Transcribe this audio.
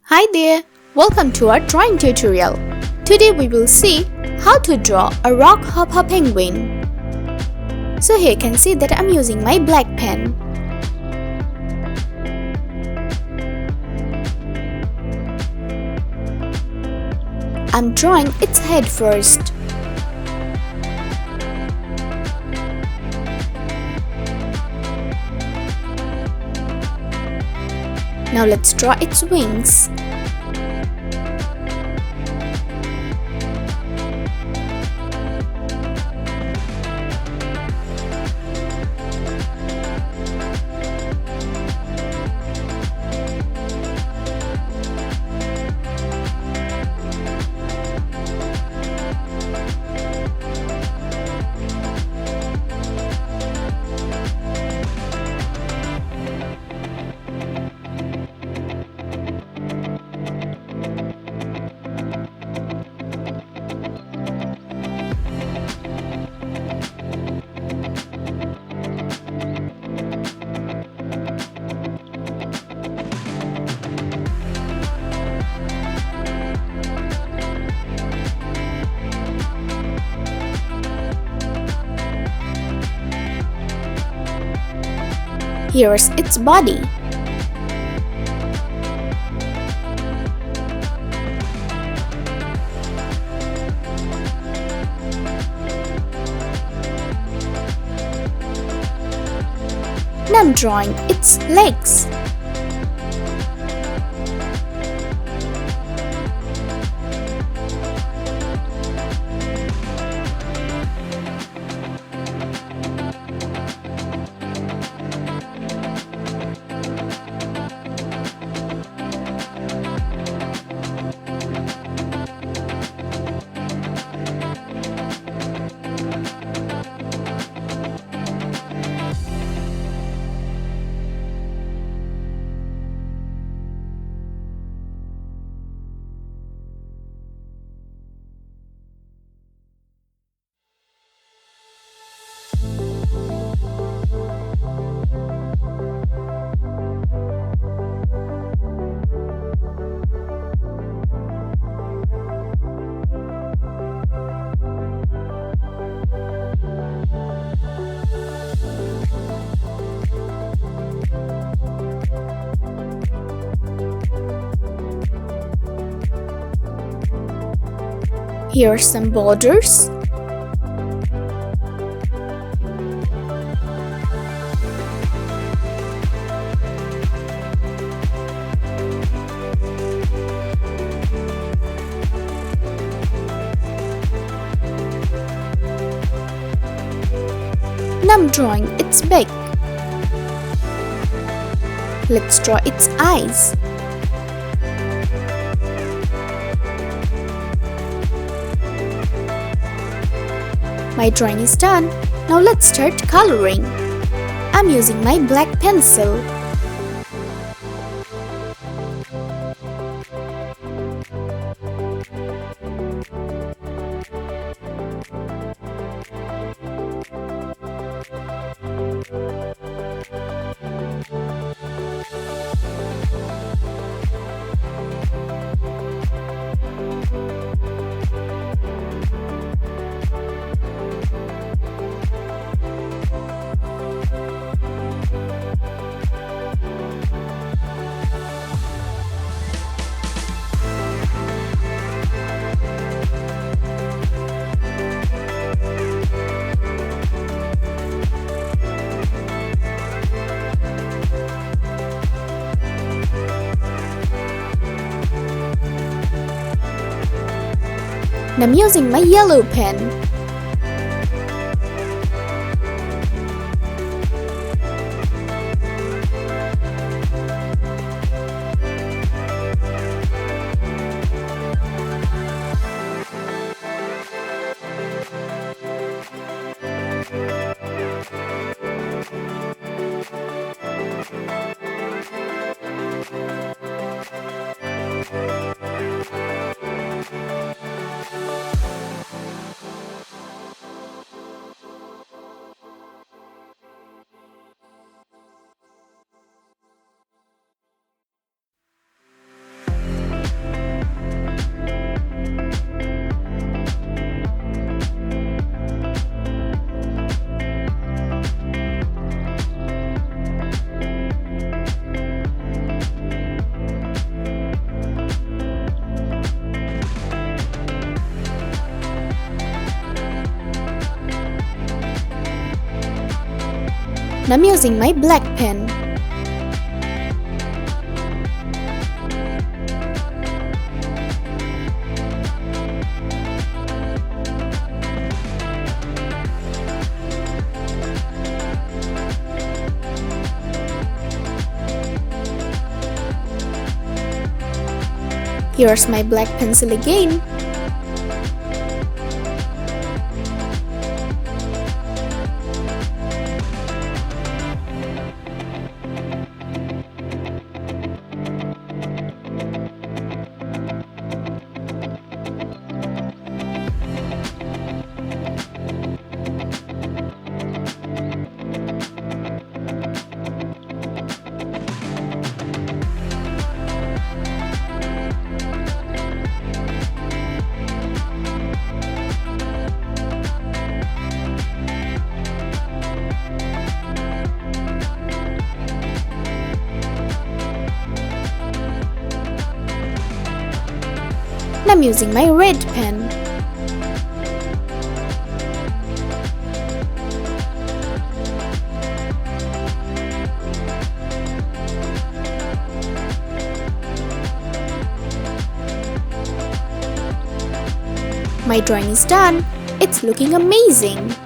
Hi there, welcome to our drawing tutorial. Today we will see how to draw a Rockhopper penguin. So here you can see that I'm using my black pen. I'm drawing its head first. Now let's draw its wings. Here's its body. Now I'm drawing its legs. Here are some borders. Now I'm drawing its beak. Let's draw its eyes. My drawing is done. Now let's start coloring. I'm using my black pencil. And I'm using my yellow pen. Now I'm using my black pen. Here's my black pencil again. Now I'm using my red pen. My drawing is done. It's looking amazing.